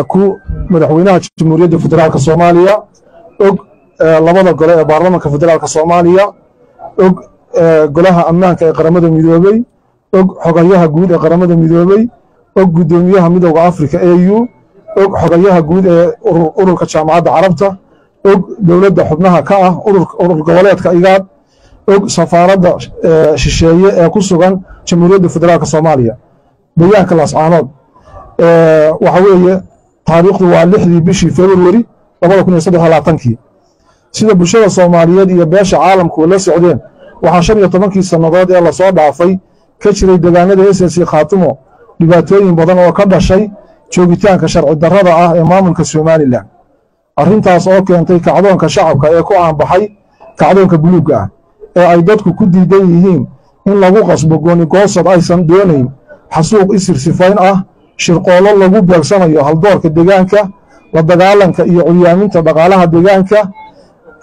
ku madaxweynaha jamhuuriyadda federaalka Soomaaliya og labada gole ee baarlamaanka federaalka Soomaaliya og golaha ammaanka ee qaramada midoobay og xogayaha guud ee qaramada midoobay og gudoomiyaha midowga Afrika AU og xogayaha guud ee ururka jaamacadda carabta og dawladda xubnaha ka ah urur goboleedka IGAD og safaaradda shisheeye ee ku sugan jamhuuriyadda federaalka Soomaaliya bayaanka Laascaanood waxa weeye taariikhdu waa 6 bishii February 2023 sida bulshada Soomaaliyeed iyo beesha caalamku la socdeen waxa 15 sanadood ee la soo dhaafay ka jiray deegaanada SSC Khaatumo dhibaatooyin badan oo ka dhashay joogitaanka sharci darrada ah ee maamulka Soomaaliland arrintaas oo keentay kacdoonka shacabka ee ku aanbaxay kacdoonka buluugga ah ee ay dadku ku diidan yihiin in lagu qasbo gooni goosad aysan doonayn xasuuq isir sifayn ah shirqoolo lagu beegsanayo haldoorka deegaanka la dagaalanka iyo curyaaminta dhaqaalaha deegaanka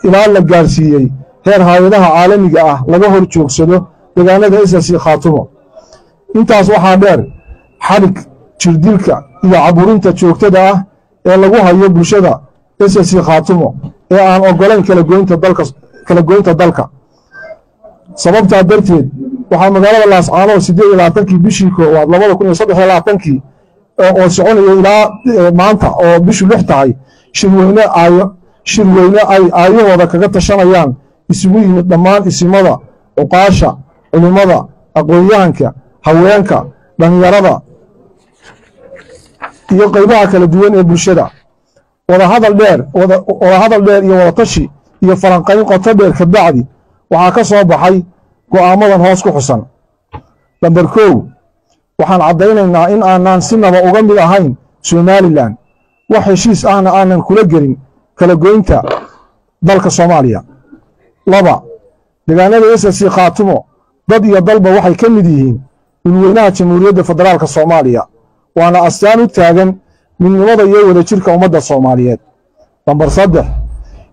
ilaa la gaarsiiyey heer hay'adaha caalamiga ah laga hor joogsado deegaanada SSC Khaatumo intaas waxaa dheer xarig jirdilka iyo caburinta joogtada ah ee lagu hayo bulshada SSC Khaatumo ee aan ogolayn kala goynta dalka sababta darteed waxaa magaalada Laascaanood 28 bishii koowaad 2023 oo soconaya ilaa maanta oo bishu 6 tahay shirweyne ay aayahooda kaga tashanayaan isugu yimid dhammaan isimada uqaasha culimada aqoonyahanka haweenka dhalinyarada iyo qaybaha kala duwan ee bulshada wada hadal dheer iyo wada tashi iyo falanqayn qoto dheer ka bacdi waxaa ka soo baxay go'aamadan hoos ku xusan number 1 waxaan cadeynaynaa in aanan sinaba uga mid ahayn Somaliland wax heshiis ahna aanan kula gelin kala goynta dalka Soomaaliya 2 deegaanada SSC Khaatumo dad iyo dalba waxay ka mid yihiin dadweynaha jamhuuriyadda federaalka Soomaaliya waana astaan u taagan midnimada iyo wadajirka ummadda Soomaaliyeed number 3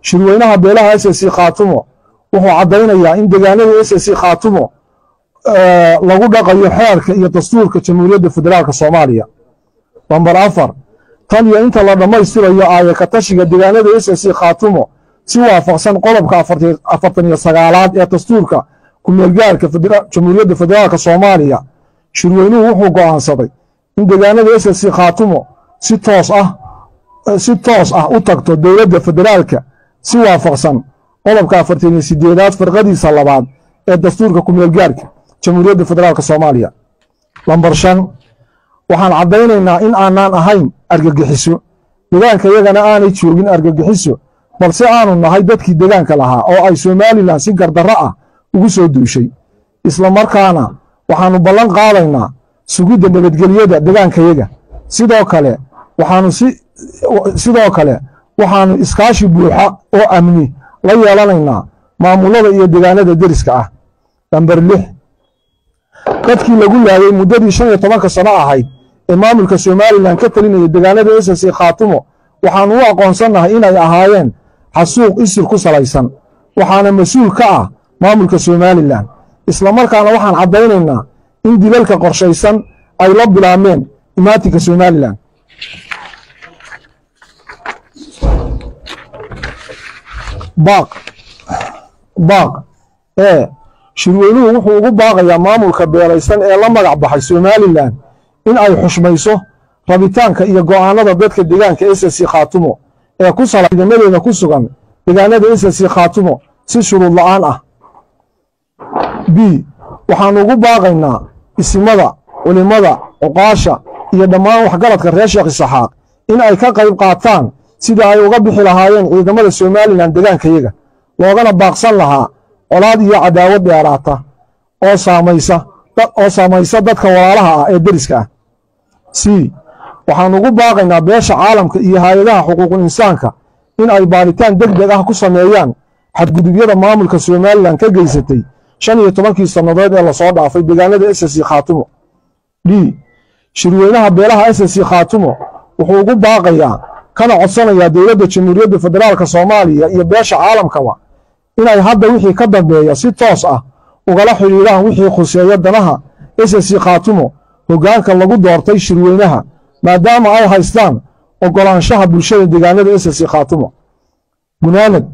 shirweynaha beelaha SSC Khaatumo wuxuu cadeynayaa in deegaanada SSC Khaatumo lagu dhaqayo xeerka iyo dastuurka jamhuuriyadda federaalka Soomaaliya number 4 tan iyo inta la dhamaystirayo aayaka tashiga deegaanada SSC Khaatumo si waafaqsan qodobka 49aad ee dastuurka ku meelgaarka jamhuuriyadda federaalka Soomaaliya shirweynuhu wuxuu go'aansaday in deegaanada SSC Khaatumo si toos ah u tagto dawladda federaalka si waafaqsan qodobka 48aad farqadiisa labaad ee dastuurka ku meelgaarka jamhuuriyadda federaalka Soomaaliya number 5 waxaan cadeynaynaa in aanan ahayn argagixiso deegaanka iyagana aanay joogin argagixiso balse aanu nahay dadkii deegaanka lahaa oo ay Somaliland si gardarro ah ugu soo duushay isla markaana waxaanu ballan qaadaynaa sugidda nabadgelyada deegaankayaga sidoo kale waxaanu iskaashi buuxa oo amni la yeelanaynaa maamulada iyo deegaanada deriska ah number 6 dadkii lagu laayay muddadii 15 sano ahayd ee maamulka Somaliland ka talinayay deegaanada SSC Khaatumo waxaanu u aqoonsanahay inay ahaayeen xasuuq isir ku salaysan waxaana mas'uul ka ah maamulka Somaliland isla markaana waxaan cadeynaynaa in dilalka qorshaysan ay la bilaabeen imaatinka Somaliland baaq shirweynuhu wuxuu ugu baaqayaa maamulka beelaysan ee la magac baxay Somaliland in ay xushmayso rabitaanka iyo go'aanada dadka deegaanka SSC Khaatumo ee ku salaynadeeda ku sugan deegaanada SSC Khaatumo si shuruud la'aan ah b waxaan ugu baaqaynaa isimada culimada uqaasha iyo dhammaan waxgaradka reer Sheekh Isaxaaq in ay ka qayb qaataan sida ay uga bixi lahaayeen ciidamada Somaliland deegaankayaga loogana baaqsan lahaa colaad iyo cadaawad dheeraata oo saamaysa dadka walaalaha ah ee deriska ah c waxaan ugu baaqaynaa beesha caalamka iyo hay'adaha xuquuqul insaanka in ay baaritaan degdeg ah ku sameeyaan xadgudubyada maamulka Somaliland ka geysatay 15 sanadood ee la soo dhaafay deegaanada SSC Khaatumo d shirweynaha beelaha SSC Khaatumo wuxuu ugu baaqayaa kana codsanayaa dawladda jamhuuriyadda federaalka Soomaaliya iyo beesha caalamkaba inay hadda wixii ka dambeeya si toos ah ugala xiriiraan wixii khuseeya danaha SSC Khaatumo hoggaanka lagu doortay shirweynaha maadaama ay haystaan ogolaanshaha bulshada deegaanada SSC Khaatumo gunaanad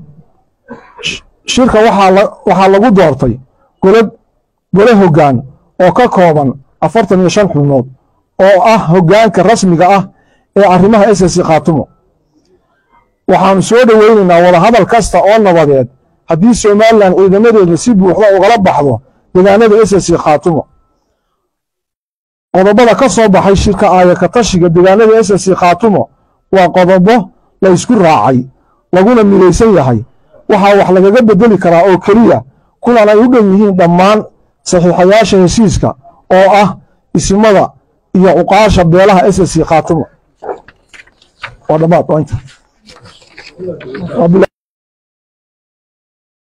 shirka waxaa lagu doortay gole hoggaan oo ka kooban 45 xubnood oo ah hoggaanka rasmiga ah ee arrimaha SSC Khaatumo waxaanu soo dhaweynaynaa wada hadal kasta oo nabadeed haddii Somaliland ciidamadeeda si buuxda ugala baxdo deegaanada SSC Khaatumo qodobada ka soo baxay shirka ka tashiga deegaanada SSC Khaatumo waa qodobo la isku raacay laguna midaysan yahay waxaa wax lagaga bedeli karaa oo kaliya kulan ay u dhan yihiin dhammaan saxiixayaasha heshiiska oo ah isimada iyo uqaasha beelaha SSC Khaatumo waa dhamaad